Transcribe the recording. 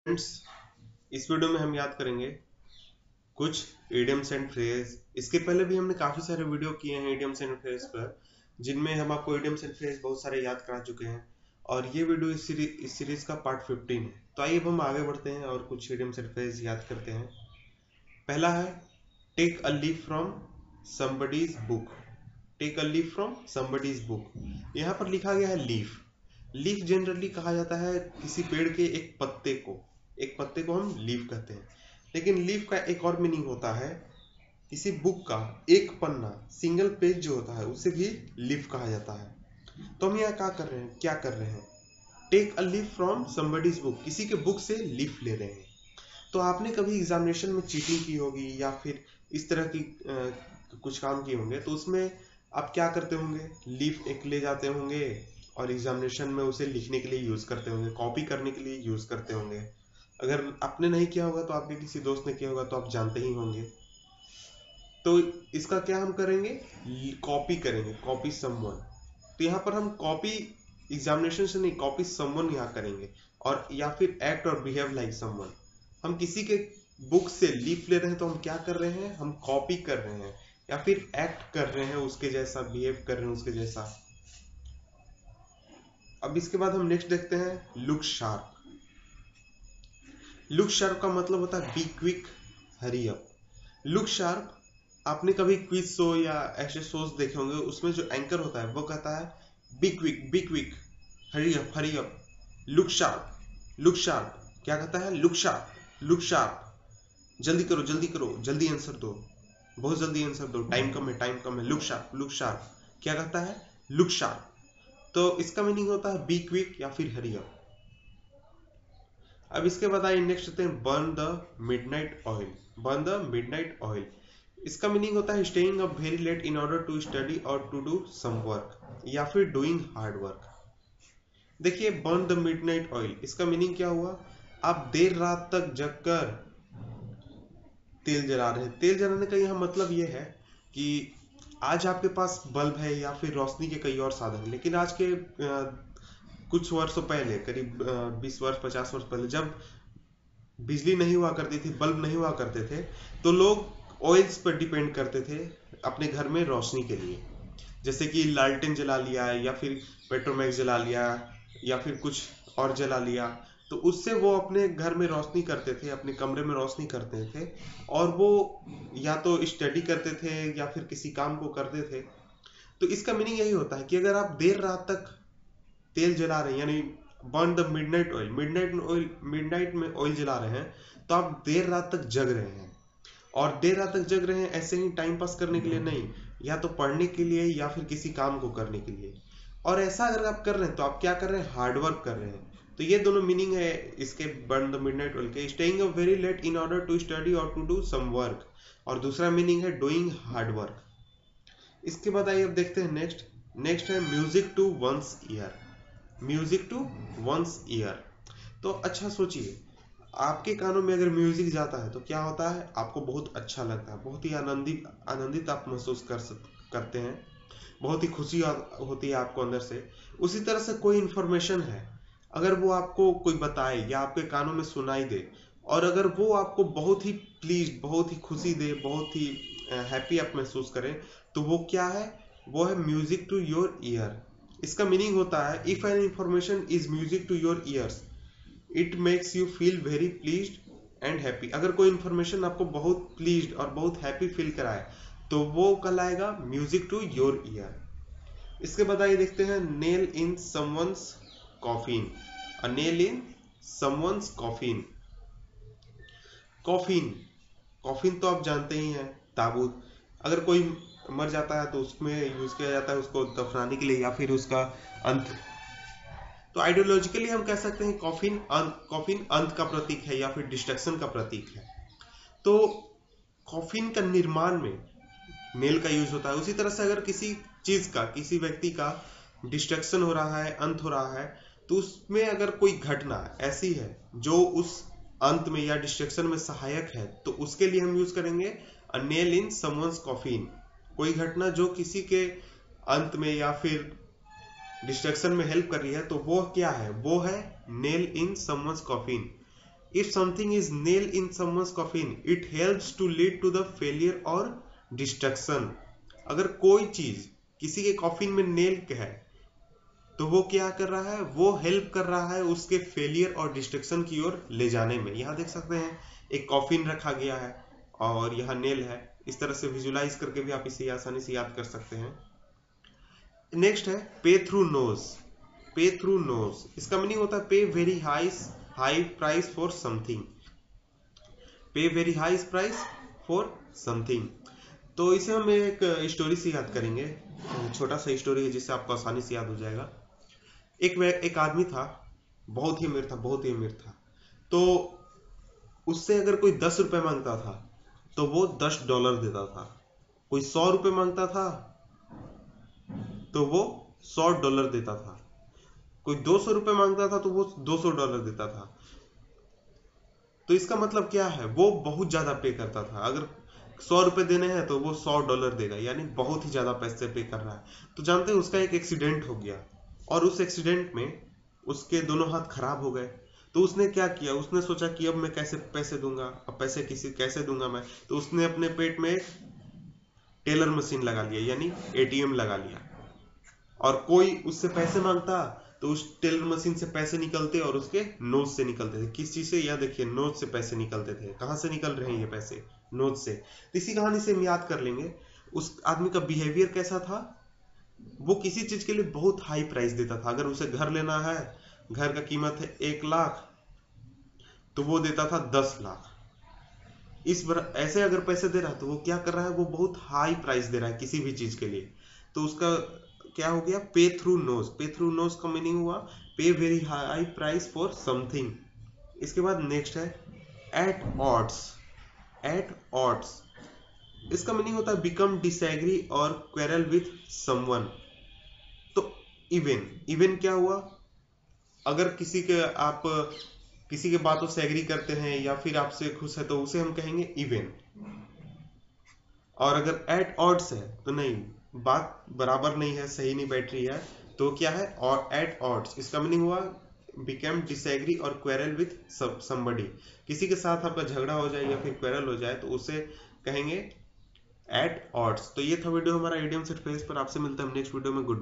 Friends, इस video में हम याद करेंगे कुछ इडियम्स एंड फ्रेज। इसके पहले भी हमने काफी सारे वीडियो किए हैं इडियम्स एंड फ्रेज पर, जिनमें हम आपको इडियम्स एंड फ्रेज बहुत सारे याद करा चुके हैं। और ये वीडियो इस सीरीज का पार्ट 15 है। तो आइए अब हम आगे बढ़ते हैं और कुछ इडियम्स एंड फ्रेज याद करते हैं। पहला है take a leaf from somebody's book. Take a leaf from somebody's book. यहाँ पर लिखा गया है लीफ। लीफ जनरली कहा जाता है किसी पेड़ के एक पत्ते को हम लीफ कहते हैं। लेकिन लीफ का एक और मीनिंग होता है, किसी बुक का एक पन्ना, सिंगल पेज जो होता है उसे भी लीफ कहा जाता है। तो हम यहाँ क्या कर रहे हैं? Take a leaf from somebody's book, किसी के बुक से लीफ ले रहे हैं। तो आपने कभी एग्जामिनेशन में चीटिंग की होगी या फिर इस तरह की कुछ काम किए होंगे, तो उसमें आप क्या करते होंगे? लीफ एक ले जाते होंगे और एग्जामिनेशन में उसे लिखने के लिए यूज करते होंगे, कॉपी करने के लिए यूज करते होंगे। अगर आपने नहीं किया होगा तो आपके किसी दोस्त ने किया होगा तो आप जानते ही होंगे। तो इसका क्या हम करेंगे? कॉपी करेंगे, कॉपी समवन। तो यहाँ पर हम कॉपी एग्जामिनेशन से नहीं, कॉपी समवन यहाँ करेंगे। और या फिर एक्ट और बिहेव लाइक समवन। हम किसी के बुक से लीफ ले रहे हैं तो हम क्या कर रहे हैं? हम कॉपी कर रहे हैं या फिर एक्ट कर रहे हैं उसके जैसा, बिहेव कर रहे हैं उसके जैसा। अब इसके बाद हम नेक्स्ट देखते हैं लुक शार्प। लुक शार्प का मतलब होता है be quick, hurry up. Look sharp, आपने कभी क्विज शो या ऐसे शोज देखे होंगे, उसमें जो एंकर होता है वो कहता है be quick, hurry up, hurry up, look sharp, look sharp. क्या कहता है? लुक शार्प, लुक शार्प, जल्दी करो, जल्दी करो, जल्दी आंसर दो, बहुत जल्दी आंसर दो, टाइम कम है, टाइम कम है। Look sharp, look sharp. क्या कहता है? Look sharp. तो इसका मीनिंग होता है बी क्विक या फिर हरी अप। अब इसके बाद आइए नेक्स्ट होते हैं burn the midnight oil. Burn the midnight oil, इसका मीनिंग होता है staying up very late in order to study और टू डू सम वर्क या फिर डूइंग हार्ड वर्क। देखिए, बर्न द मिडनाइट ऑयल, इसका मीनिंग क्या हुआ? आप देर रात तक जगकर तेल जला रहे हैं। तेल जलाने का यहाँ मतलब ये है कि आज आपके पास बल्ब है या फिर रोशनी के कई और साधन, लेकिन आज के कुछ वर्षों पहले, करीब 20 वर्ष 50 वर्ष पहले, जब बिजली नहीं हुआ करती थी, बल्ब नहीं हुआ करते थे, तो लोग ऑयल्स पर डिपेंड करते थे अपने घर में रोशनी के लिए। जैसे कि लालटेन जला लिया या फिर पेट्रोमैक्स जला लिया या फिर कुछ और जला लिया, तो उससे वो अपने घर में रोशनी करते थे, अपने कमरे में रोशनी करते थे। और वो या तो स्टडी करते थे या फिर किसी काम को करते थे। तो इसका मीनिंग यही होता है कि अगर आप देर रात तक तेल जला रहे हैं, यानी burn the midnight oil, midnight में ऑयल जला रहे हैं, तो आप देर रात तक जग रहे हैं। और देर रात तक जग रहे हैं ऐसे ही टाइम पास करने के लिए नहीं, या तो पढ़ने के लिए या फिर किसी काम को करने के लिए। और ऐसा अगर आप कर रहे हैं तो आप क्या कर रहे हैं? हार्डवर्क कर रहे हैं। तो ये दोनों मीनिंग है इसके बर्न द मिडनाइट ऑयल के, staying up very late in order to study और टू डू सम वर्क। और दूसरा मीनिंग है डूइंग हार्ड वर्क। इसके बाद आइए अब देखते हैं नेक्स्ट है music to one's ear. Music to one's ear. तो अच्छा सोचिए, आपके कानों में अगर म्यूजिक जाता है तो क्या होता है? आपको बहुत अच्छा लगता है, बहुत ही आनंदित आप महसूस करते हैं, बहुत ही खुशी होती है आपको अंदर से। उसी तरह से कोई इंफॉर्मेशन है, अगर वो आपको कोई बताए या आपके कानों में सुनाई दे, और अगर वो आपको बहुत ही प्लीज, बहुत ही खुशी दे, बहुत ही हैप्पी आप महसूस करें, तो वो क्या है? वो है म्यूजिक टू योर ईयर। इसका मीनिंग होता है if an information is music to your ears, it makes you feel very pleased and happy. अगर कोई इंफॉर्मेशन आपको बहुत प्लीज्ड और बहुत हैप्पी फील कराए तो वो कहलाएगा म्यूजिक टू योर ईयर। इसके बाद आइए देखते हैं nail in someone's coffin. A nail in someone's coffin. Coffin, coffin तो आप जानते ही हैं, ताबूत। अगर कोई मर जाता है तो उसमें यूज किया जाता है उसको दफनाने के लिए या फिर उसका अंत। तो आइडियोलॉजिकली हम कह सकते हैं कॉफिन अंत का प्रतीक है या फिर डिस्ट्रक्शन का प्रतीक है। तो कॉफिन का निर्माण में नेल का यूज होता है। उसी तरह से अगर किसी चीज का, किसी व्यक्ति का डिस्ट्रक्शन हो रहा है, अंत हो रहा है, तो उसमें अगर कोई घटना ऐसी है जो उस अंत में या डिस्ट्रक्शन में सहायक है, तो उसके लिए हम यूज करेंगे a nail in someone's coffin. कोई घटना जो किसी के अंत में या फिर डिस्ट्रक्शन में हेल्प कर रही है, तो वो क्या है? वो है nail in someone's coffin. If something is nail in someone's coffin it helps to lead to the failure और डिस्ट्रक्शन। अगर कोई चीज किसी के कॉफिन में नेल है तो वो क्या कर रहा है, वो हेल्प कर रहा है उसके फेलियर और डिस्ट्रक्शन की ओर ले जाने में। यहाँ देख सकते हैं एक कॉफिन रखा गया है और यहाँ नेल है। इस तरह से विजुलाइज करके भी आप इसे आसानी से याद कर सकते हैं। नेक्स्ट है pay through nose. Pay through nose इसका मीनिंग होता है pay very high price for something. Pay very high price for something. तो इसे हम एक स्टोरी से याद करेंगे, छोटा सा स्टोरी है जिससे आपको आसानी से याद हो जाएगा। एक आदमी था, बहुत ही अमीर था, बहुत ही अमीर था। तो उससे अगर कोई 10 रुपए मांगता था तो वो $10 देता था। कोई 100 रुपए मांगता था तो वो $100 देता था। कोई 200 रुपए मांगता था तो वो $200 देता था। तो इसका मतलब क्या है, वो बहुत ज्यादा पे करता था। अगर 100 रुपए देने हैं तो वो $100 देगा, यानी बहुत ही ज्यादा पैसे पे कर रहा है। तो जानते हैं उसका एक एक्सीडेंट हो गया और उस एक्सीडेंट में उसके दोनों हाथ खराब हो गए। तो उसने क्या किया, उसने सोचा कि अब मैं कैसे पैसे दूंगा, अब पैसे कैसे दूंगा मैं। तो उसने अपने पेट में एक टेलर मशीन लगा लिया, यानी एटीएम लगा लिया। और कोई उससे पैसे मांगता तो उस टेलर मशीन से पैसे निकलते और उसके नोज से निकलते थे। किस चीज से, यह देखिए नोज से पैसे निकलते थे। कहां से निकल रहे हैं ये पैसे, नोज से। तो इसी कहानी से हम याद कर लेंगे उस आदमी का बिहेवियर कैसा था। वो किसी चीज के लिए बहुत हाई प्राइस देता था। अगर उसे घर लेना है, घर का कीमत है 1 लाख, तो वो देता था 10 लाख। ऐसे अगर पैसे दे रहा है तो वो क्या कर रहा है, वो बहुत हाई प्राइस दे रहा है किसी भी चीज के लिए। तो उसका क्या हो गया, पे through nose. Pay through knows का मीनिंग हुआ पे very high price for something. इसके बाद नेक्स्ट है एट ऑड्स। एट ऑड्स इसका मीनिंग होता है बिकम डिसएग्री और क्वेरल विथ समवन। तो इवन क्या हुआ, अगर किसी के बातों से एग्री करते हैं या फिर आपसे खुश है तो उसे हम कहेंगे इवन। और अगर एट ऑड्स है तो नहीं, बात बराबर नहीं है, सही नहीं बैठ रही है, तो क्या है, और एट ऑड्स। इसका मीनिंग हुआ बिकम डिसएग्री और क्वेरल विथ समबडी। किसी के साथ आपका झगड़ा हो जाए या फिर क्वेरल हो जाए तो उसे कहेंगे एट ऑड्स। तो ये था वीडियो हमारा इडियम सेट फेज पर। आपसे मिलता है नेक्स्ट वीडियो में। Good bye.